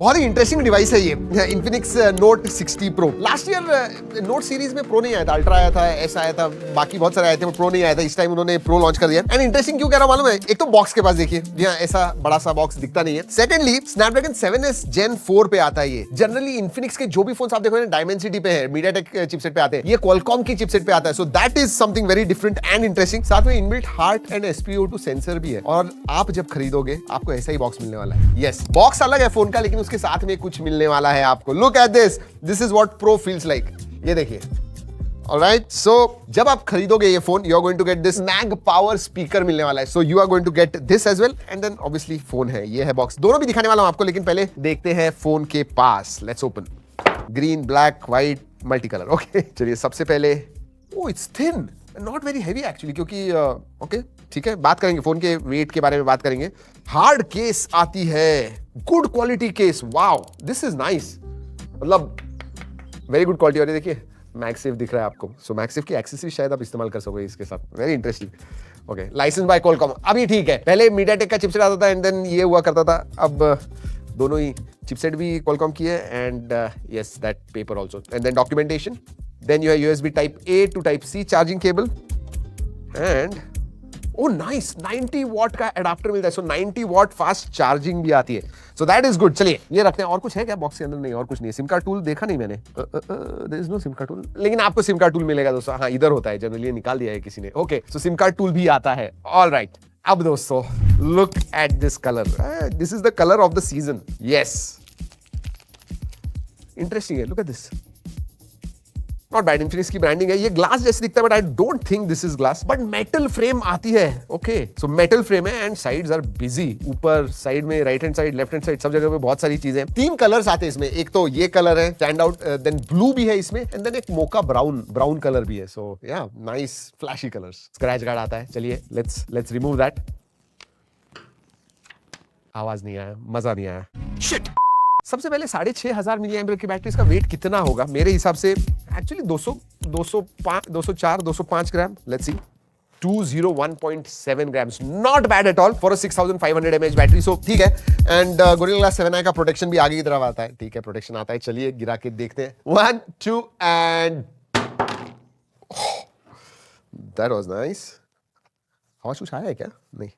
बहुत ही interesting device है ये Infinix Note 60 Pro। Last year note series में प्रो नहीं आया था, अल्ट्रा आया था, एस आया था, बाकी बहुत सारे आए थे, प्रो नहीं आया था। इस टाइम उन्होंने प्रो लॉन्च कर दिया। एंड इंटरेस्टिंग क्यों कह रहा मालूम है? एक तो बॉक्स के पास देखिए, यहाँ ऐसा बड़ा सा बॉक्स दिखता नहीं है। सेकंडली स्नैपड्रैगन 7S Gen 4 पे आता है ये। जनरली Infinix के जो भी फोन आप देखो डायमेंसिटी पे है, मीडियाटेक चिपसेट पे आते हैं, ये क्वालकॉम की चिपसेट पे आता है। So that is something very different and interesting. साथ में inbuilt heart and SpO2 sensor भी है। और आप जब खरीदोगे आपको ऐसा ही बॉक्स मिलने वाला है। यस, बॉक्स अलग है फोन का, लेकिन उसके साथ में कुछ मिलने वाला है आपको। Look at this, this is what pro feels like. ये देखिए। ऑलराइट, सो जब आप खरीदोगे ये phone, you are going to get this mag power speaker मिलने वाला है। So you are going to get this as well, and then obviously phone है, ये है बॉक्स। दोनों भी दिखाने वाला हूं आपको, लेकिन पहले देखते हैं फोन के पास। Let's open. Green, black, white, multi colour. Okay, चलिए सबसे पहले, oh it's thin, not very heavy actually, क्योंकि ओके ठीक है, बात करेंगे फोन के वेट के बारे में बात करेंगे। हार्ड केस आती है, good quality case, wow this is nice, मतलब वेरी गुड क्वालिटी। और ये देखिए मैगसेफ दिख रहा है आपको। सो मैगसेफ की एक्सेसरीज शायद आप इस्तेमाल कर सकोगे इसके साथ। Very interesting. Okay, license by Qualcomm. अभी ठीक है, पहले मीडियाटेक का चिपसेट आता था एंड देन ये हुआ करता था। अब दोनों ही चिपसेट भी क्वालकॉम की है, and yes that paper also. And then documentation, then you have USB type A to type C charging cable, and oh nice 90 watt का एडाप्टर मिलता है। सो 90 वॉट फास्ट चार्जिंग भी आती है। So that is good. चलिए ये रखते हैं। और कुछ है क्या बॉक्स के अंदर? नहीं, और कुछ नहीं है। सिम कार्ड टूल देखा नहीं मैंने, there is no SIM card tool, लेकिन आपको सिम कार्ड टूल मिलेगा दोस्तों। हाँ, इधर होता है जनरली, निकाल दिया है किसी ने। Okay, so sim card tool भी आता है। ऑलराइट, अब दोस्तों look at this colour, this is the colour of the season. Yes, interesting है, look at this. Not bad, Infinix की ब्रांडिंग है। ये ग्लास जैसे दिखता है, but I don't think this is glass, but metal frame आती है। Okay, so metal frame है एंड साइड्स आर बिजी। ऊपर साइड में, right hand side, left hand side, सब जगह पे बहुत सारी चीजें। 3 कलर्स आते हैं इसमें। एक तो ये कलर है स्टैंड आउट, देन ब्लू भी है इसमें, एंड देन एक मोका ब्राउन कलर भी है। So yeah nice flashy colours. Scratch guard आता है। चलिए लेट्स रिमूव दैट। आवाज नहीं आया, मजा नहीं आया। शिट। सबसे पहले 6500 मिली एम्पियर की बैटरी, इसका वेट कितना होगा? मेरे हिसाब से actually 205 gram. Let's see, 201.7 grams, not bad at all for a 6500 mAh battery. So ठीक है। एंड Gorilla Glass 7i का प्रोटेक्शन भी आगे की तरफ आता है। ठीक है, प्रोटेक्शन आता है। चलिए गिरा के देखते हैं। 1 2 एंड दैट वाज नाइस। आवाज कुछ आया है क्या? नहीं,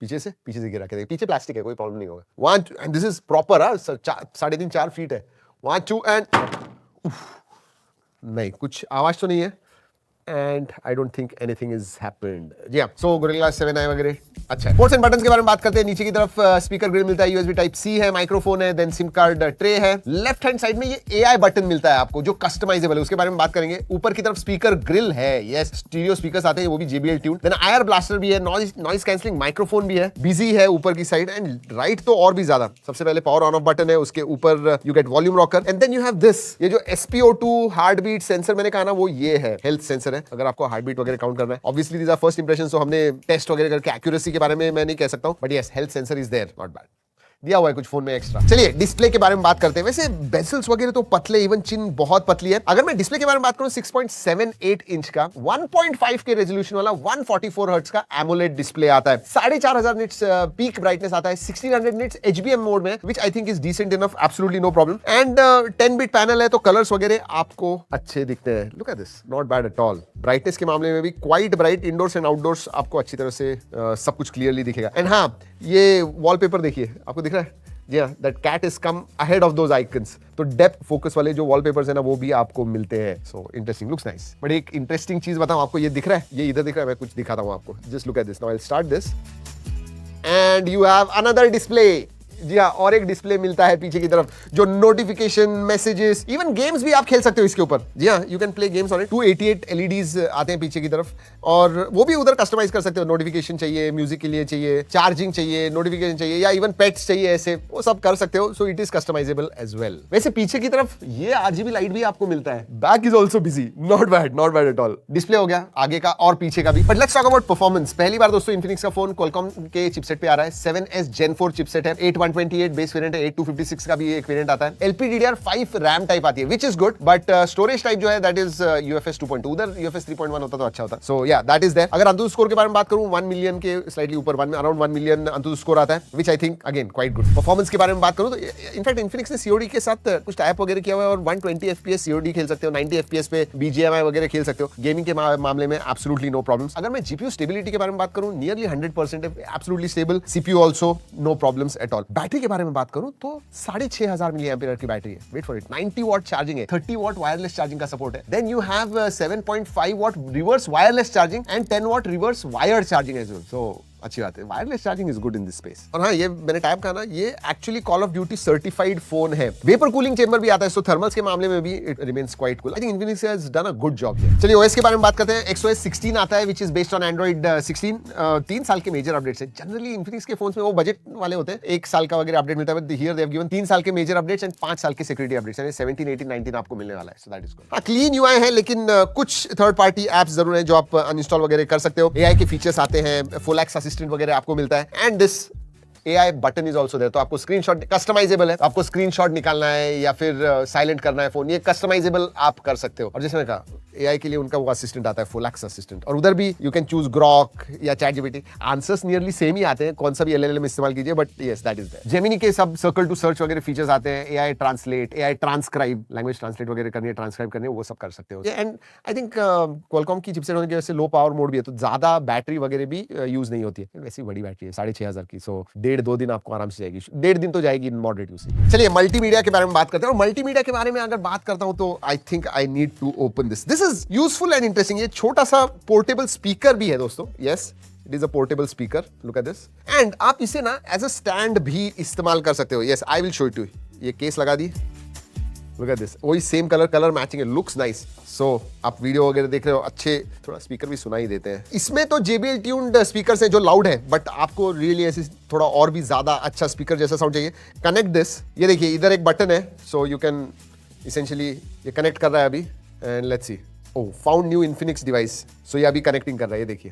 पीछे से गिरा के देख। पीछे प्लास्टिक है, कोई प्रॉब्लम नहीं होगा। 1 and this is proper. 3.5-4 feet है। 1 2 एंड नहीं, कुछ आवाज तो नहीं है, and I don't think anything is happened. जी हाँ, सो Gorilla 7i वगैरह अच्छा है। पोर्ट्स एंड बटन्स के बारे में बात करते हैं। नीचे की तरफ स्पीकर ग्रिल मिलता है, USB टाइप C है, माइक्रोफोन है, देन सिम कार्ड ट्रे है। लेफ्ट हैंड साइड में ये AI बटन मिलता है आपको, जो कस्टमाइजेबल है, उसके बारे में बात करेंगे। ऊपर की तरफ स्पीकर ग्रिल है, यस, स्टीरियो स्पीकर्स आते हैं, वो भी JBL tune. Then IR blaster भी है, नॉइज कैंसलिंग माइक्रोफोन भी है, बिजी है ऊपर की साइड, एंड राइट तो और भी ज्यादा। सबसे पहले पावर ऑन ऑफ बटन है, उसके ऊपर you get volume rocker, and then you have this, ये जो SpO2 हार्ट बीट सेंसर मैंने कहा ना, वो ये है, हेल्थ सेंसर है। अगर आपको हार्ट बीट वगैरह काउंट करना है, obviously these are first impressions, तो हमने टेस्ट वगैरह करके एक्यूरेसी के बारे में मैं नहीं कह सकता हूं, but yes, health sensor is there, not bad. दिया हुआ है कुछ फोन में एक्स्ट्रा। चलिए डिस्प्ले के बारे में बात करते हैं। वैसे बेजल्स वगैरह तो पतले, इवन चिन बहुत पतली है। अगर मैं डिस्प्ले के बारे में बात करूं, 6.78 इंच का 1.5 के रेजोल्यूशन वाला 144 हर्ट्ज का एमोलेड डिस्प्ले आता है। 4500 निट्स पीक ब्राइटनेस आता है, 1600 निट्स HBM मोड में, which I think is decent enough, absolutely no problem. And 10 bit panel है, तो कलर्स वगैरह आपको अच्छे दिखते हैं। Look at this, not bad at all. Brightness के मामले में भी quite bright, indoors and outdoors आपको अच्छी तरह से सब कुछ क्लियरली दिखेगा। एंड हाँ, ये वॉलपेपर देखिए, आपको दिख रहा है? जी हाँ, that cat is come ahead of those icons. तो डेप्थ फोकस वाले जो वॉलपेपर्स है ना, वो भी आपको मिलते हैं। So interesting, looks nice. But एक इंटरेस्टिंग चीज बताऊं आपको, ये दिख रहा है, ये इधर दिख रहा है, मैं कुछ दिखाता हूं आपको। Just look at this. Now I will start this and you have another display. जी हाँ, और एक डिस्प्ले मिलता है पीछे की तरफ, जो नोटिफिकेशन, मैसेजेस, इवन गेम्स भी आप खेल सकते हो इसके ऊपर। जी हाँ, you can play games on it. 288 LEDs आते हैं पीछे की तरफ, और वो भी उधर कस्टमाइज कर सकते हो। नोटिफिकेशन चाहिए, म्यूजिक के लिए चाहिए, चार्जिंग चाहिए, नोटिफिकेशन चाहिए, या इवन पेट्स चाहिए, ऐसे वो सब कर सकते हो। So it is customisable as well. वैसे पीछे की तरफ ये RGB लाइट भी आपको मिलता है। Back is also busy, not bad at all. Display हो गया आगे का और पीछे का भी। But let's talk about performance. पहली बार दोस्तों Infinix का फोन क्वालकॉम के चिपसेट पे आ रहा है। 7S Gen 4 चिपसेट है, 8 128 बेस वेरिएंट है, 8256 का भी एक वेरिएंट आता है। LPDDR5 रैम टाइप आती है, which is good, but storage type जो है दैट इज UFS 2.2, उधर UFS 3.1 होता तो अच्छा होता। सो या दैट इज देयर। अगर अंतुदु स्कोर के बारे में बात करूं, 1 मिलियन के स्लाइटली ऊपर, अराउंड 1 मिलियन अंतुदु स्कोर आता है, which I think again quite good. Performance के बारे में बात करूं तो इनफैक्ट इन्फिनिक्स ने COD के साथ कुछ टाइप वगैरह किया हुआ है और 120 FPS COD खेल सकते हो, 90 FPS पे BGMI वगैरह खेल सकते हो। गेमिंग के मामले में एब्सोल्युटली नो प्रॉब्लम्स। अगर मैं GPU स्टेबिलिटी के बारे में बात करूं, नियरली 100% है, absolutely stable. CPU also no problems at all. Battery के बारे में बात करूं तो 6500 mAh की बैटरी है। Wait for it, 90 watt charging है, 30 वॉट वायरलेस चार्जिंग का सपोर्ट है। Then you have 7.5 watt reverse wireless charging and 10 watt reverse wired charging as well. So अच्छी बात है, wireless charging is good in this space. और हाँ, ये मैंने टाइप कहा ना, ये actually call of duty certified phone है। वेपर कूलिंग चेंबर भी आता है, सो थर्मल्स के मामले में भी it remains quite cool. I think Infinix has done a good job here. चलिए ओएस के बारे में बात करते हैं। XOS 16 आता है, which is based on Android 16। 3 साल के मेजर अपडेट्स है। जनरली इन्फिनिक्स के फोन्स में वो बजट वाले होते हैं, 1 साल का वगैरह अपडेट मिलता है, but here they have given 3 साल के मेजर अपडेट्स एंड 5 साल के सिक्योरिटी अपडेट्स, यानी 17, 18, 19 आपको मिलने वाला है। So that is good. हाँ, क्लीन UI है, लेकिन कुछ थर्ड पार्टी एप्स जरूर है जो आप अनइंस्टॉल वगैरह कर सकते हो। AI के फीचर्स आते हैं, फुल एक्स असिस्टेंट वगैरह आपको मिलता है, and this AI button is also there. तो आपको स्क्रीनशॉट कस्टमाइजेबल है, आपको स्क्रीनशॉट निकालना है या फिर साइलेंट करना है फोन, ये कस्टमाइजेबल आप कर सकते हो। और जैसे मैंने कहा, AI के लिए उनका वो असिस्टेंट आता है, फुल एक्स असिस्टेंट, और उधर भी यू कैन चूज ग्रॉक या ChatGPT। आंसर्स नियरली सेम ही आते हैं, कौन सा भी LLM इस्तेमाल कीजिए, but yes that is there. Gemini के सब सर्कल टू सर्च वगैरह फीचर्स आते हैं, AI translate, AI transcribe, language translate वगैरह करनी है, ट्रांसक्राइब करनी है, वो सब कर सकते हो। एंड आई थिंक क्वालकॉम की चिपसेट होने की वजह से लो पावर मोड भी है, तो ज्यादा बैटरी वगैरह भी यूज नहीं होती है। वैसी बड़ी बैटरी है, 6500 की, सो 1.5-2 दिन आपको आराम से जाएगी, 1.5 दिन तो जाएगी मॉडरेट यूज। चलिए मल्टीमीडिया के बारे में बात करते हैं। और मल्टीमीडिया के बारे में अगर बात करता हूं तो I think I need to open this is useful and interesting. ये छोटा सा पोर्टेबल स्पीकर भी है दोस्तों। Yes, it is a portable speaker, look at this. And आप इसे ना एज अ स्टैंड भी इस्तेमाल कर सकते हो। Yes, I will show it to you. ये केस लगा दी, लुक एट दिस, वही सेम कलर मैचिंग है, लुक्स नाइस। सो आप वीडियो वगैरह देख रहे हो, अच्छे थोड़ा स्पीकर भी सुनाई देते हैं। इसमें तो JBL ट्यून्ड स्पीकर है जो लाउड है, बट आपको रियली ऐसे थोड़ा और भी ज्यादा अच्छा स्पीकर जैसा साउंड चाहिए। कनेक्ट दिस, ये देखिए इधर एक बटन है, सो यू कैन इसेंशियली, ये कनेक्ट कर रहा है अभी, and let's see, oh found new Infinix device. So ये अभी कनेक्टिंग कर रहा है, ये देखिए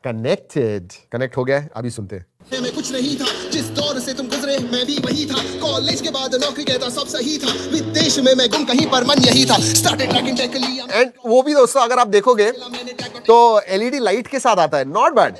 कनेक्टेड कनेक्ट हो गया है। अभी सुनते हैं। मैं कुछ नहीं था, जिस दौर से तुम गुजरे मैं भी वही था। कॉलेज के बाद नौकरी कहता सब सही था, विदेश में मैं गुम कहीं पर मन यही था। स्टार्टेड ट्रैकिंग टेक लिया, एंड वो भी दोस्तों अगर आप देखोगे तो LED लाइट के साथ आता है, नॉट बैड।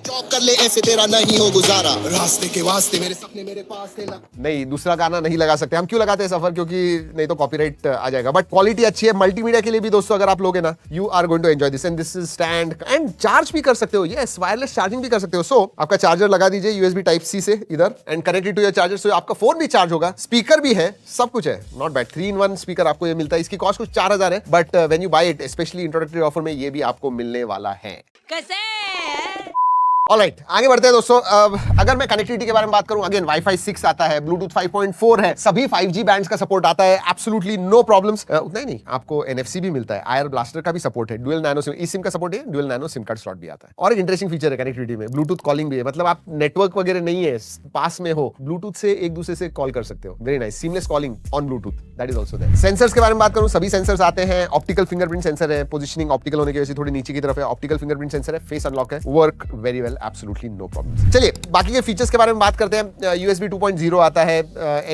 जॉब कर ले ऐसे तेरा नहीं हो गुजारा, रास्ते के वास्ते मेरे सपने मेरे पास थे ना। नहीं, दूसरा गाना नहीं लगा सकते हम। क्यों लगाते हैं सफर, क्योंकि नहीं तो कॉपीराइट आ जाएगा, बट क्वालिटी अच्छी है। मल्टीमीडिया के लिए भी दोस्तों अगर आप लोगे ना, you are going to enjoy this. And this is stand, and charge भी कर सकते हो। यस, वायरलेस चार्जिंग भी कर सकते हो। सो आपका चार्जर लगा दीजिए USB Type-C से इधर, and connected to your charger, so आपका फोन भी चार्ज होगा, स्पीकर भी है, सब कुछ है, नॉट बैड। 3-in-1 स्पीकर आपको ये मिलता है। इसकी कॉस्ट कुछ 4000 है, but when you buy it, specially introductory offer में, ये भी आपको मिलने वाला है। कैसे? ऑलराइट, आगे बढ़ते हैं दोस्तों। अगर मैं कनेक्टिविटी के बारे में बात करूं, अगेन Wi-Fi 6 आता है, Bluetooth 5.4 है, सभी 5G बैंड्स का सपोर्ट आता है, एब्सोल्युटली नो प्रॉब्लम्स। उतना ही नहीं, आपको NFC भी मिलता है, IR ब्लास्टर का भी सपोर्ट है, डुअल नैनो सिम, eSIM का सपोर्ट है, dual nano SIM card slot भी आता है। और एक इंटरेस्टिंग फीचर है कनेक्टिविटी में, ब्लूटूथ कॉलिंग भी है। मतलब आप नेटवर्क वगैरह नहीं है, पास में हो, ब्लूटूथ से एक दूसरे से कॉल कर सकते हो। Very nice, seamless calling on Bluetooth, that is also there. Sensors के बारे में बात करूं, सभी सेंसर्स आते हैं। ऑप्टिकल फिंगरप्रिंट सेंसर है, पोजिशनिंग ऑप्टिकल होने की वजह से थोड़ी नीचे की तरफ है, ऑप्टिकल फिंगरप्रिंट सेंसर है, फेस अनलॉक है, work very well, absolutely no problem. चलिए बाकी के फीचर्स के बारे में बात करते हैं। USB 2.0 आता है,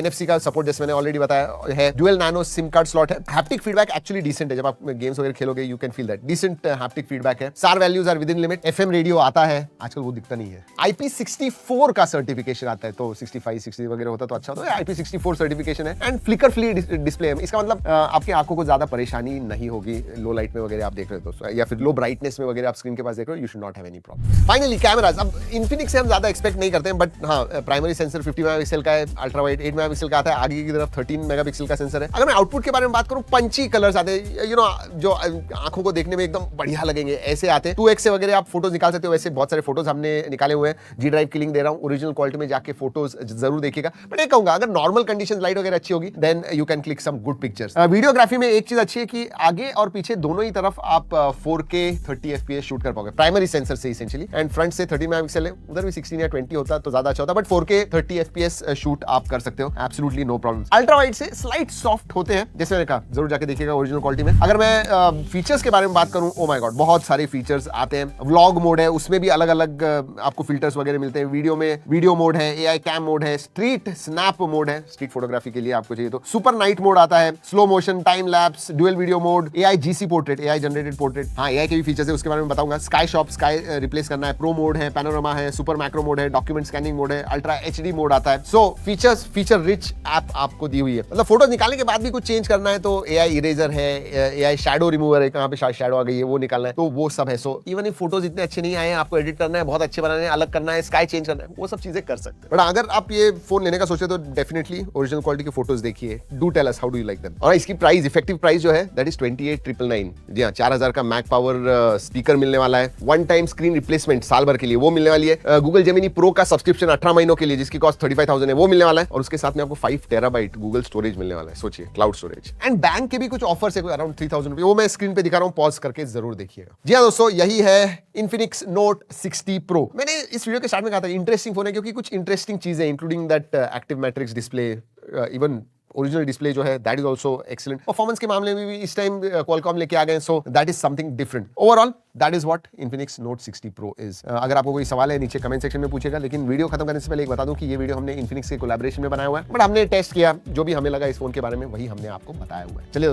NFC का सपोर्ट जैसे मैंने ऑलरेडी बताया है, dual nano SIM card slot है। हैप्टिक फीडबैक एक्चुअली डिसेंट है, जब आप गेम्स वगैरह खेलोगे you can feel that, decent haptic feedback है। SAR values are within limit. FM radio आता है, आजकल वो दिखता नहीं है। IP64 का सर्टिफिकेशन आता है, तो 65, 60 वगैरह होता तो अच्छा होता है। IP64 सर्टिफिकेशन है, एंड फ्लिकर फ्री डिस्प्ले है। इसका मतलब आपकी आंखों को ज्यादा परेशानी नहीं होगी, लो लाइट में वगैरह आप देख रहे हो दोस्तों, या फिर लो ब्राइटनेस में वगैरह आप स्क्रीन के पास देख रहे हो, you should not have any problem. Finally cameras, अब इन्फिनिक्स से हम ज्यादा एक्सपेक्ट नहीं करते हैं, बट हाँ, प्राइमरी सेंसर 50 मेगापिक्सल का है, अल्ट्रा वाइड 8 मेगापिक्सल का आता है, आगे की तरफ 13 मेगापिक्सल का सेंसर है। अगर मैं आउटपुट के बारे में बात करूं, पंची कलर्स आते हैं, यू नो, जो आंखों को देखने में एकदम बढ़िया लगेंगे, ऐसे आते हैं। 2x से वगैरह आप फोटोज निकाल सकते हो, वैसे बहुत सारे फोटोज हमने निकाले हुए हैं। G ड्राइव की लिंक दे रहा हूं, ओरिजिनल क्वालिटी में जाके फोटोज जरूर देखिएगा। बट एक कहूंगा, अगर नॉर्मल कंडीशन लाइट वगैरह अच्छी होगी, then you can click some good pictures. Videography में एक चीज अच्छी है कि आगे और पीछे दोनों ही तरफ आप 4K 30 FPS शूट कर पाओगे, प्राइमरी सेंसर से इसेंशियली, एंड फ्रंट से 13 मेगापिक्सल है, उधर भी 16 या 20 होता तो ज्यादा अच्छा होता, बट 4K 30 FPS शूट आप कर सकते हो, absolutely no problem. Ultra wide से स्लाइट सॉफ्ट होते हैं, जैसे मैंने कहा, जरूर जाके देखिएगा ओरिजिनल क्वालिटी में। अगर मैं फीचर्स के बारे में बात करूं, ओ माय गॉड, बहुत सारे फीचर्स आते हैं। व्लॉग मोड है, उसमें भी अलग अलग आपको फिल्टर्स वगैरह मिलते हैं। वीडियो में वीडियो मोड है, AI कैम मोड है, स्ट्रीट स्नैप मोड है, स्ट्रीट फोटोग्राफी के लिए आपको चाहिए तो। सुपर नाइट मोड आता है, slow motion, time lapse, dual video mode, AI GC portrait, AI generated portrait, हाँ AI के भी फीचर्स है, उसके बारे में बताऊंगा। स्काई शॉप, स्काई रिप्लेस करना है, प्रो मोड है, पैनोरामा है, सुपर मैक्रो मोड है, डॉक्यूमेंट स्कैनिंग मोड है, अल्ट्रा HD मोड आता है। सो फीचर रिच ऐप आपको दी हुई है। मतलब फोटो निकालने के बाद भी कुछ चेंज करना है तो AI इरेजर है, AI शैडो रिमूवर है, कहाँ पे शैडो आ गई है वो निकालना है, तो वो सब है। सो इवन if फोटोज इतने अच्छे नहीं आए, आपको एडिट करना है, बहुत अच्छे बनाने हैं, अलग करना है, स्काई चेंज करना है, वो सब चीजें कर सकते हैं। बट अगर आप ये फोन लेने का सोचे तो डेफिनेटली ओरिजिनल क्वालिटी के फोटोज देखिए। Do tell us how do you like them. और इसकी प्राइस, इफेक्टिव प्राइस जो है दैट इज 28,999। जी हाँ, 4000 का मैक पावर स्पीकर मिलने वाला है। वन टाइम स्क्रीन रिप्लेसमेंट साल भर के लिए वो मिलने वाली है। गूगल जेमिनी प्रो का सब्सक्रिप्शन 18 महीनों के लिए, जिसकी कॉस्ट 35,000 है, वो मिलने वाला है। और उसके साथ में आपको 5 टेराबाइट गूगल स्टोरेज मिलने वाला है, सोचिए, क्लाउड स्टोरेज। एंड बैंक के भी कुछ ऑफर्स है, अराउंड 3000 रुपए, वो मैं स्क्रीन पे दिखा रहा हूँ, पॉज करके जरूर देखिएगा। जी हाँ दोस्तों, यही है Infinix Note 60 Pro। मैंने इस वीडियो के स्टार्ट में कहा था इंटरेस्टिंग फोन है, क्योंकि कुछ इंटरेस्टिंग चीजें, including that active matrix display, even original display जो है that is also excellent. Performance के मामले में भी इस टाइम क्वालकॉम लेके आ गए, so that is something different. Overall that is what Infinix Note 60 Pro is. अगर आपको कोई सवाल है नीचे कमेंट सेक्शन में पूछेगा, लेकिन वीडियो खत्म करने से पहले एक बता दूं कि ये वीडियो हमने Infinix के कोलैबोरेशन में बनाया हुआ है, बट हमने टेस्ट किया, जो भी हमें लगा इस फोन के बारे में वही हमने आपको बताया हुआ है। चलिए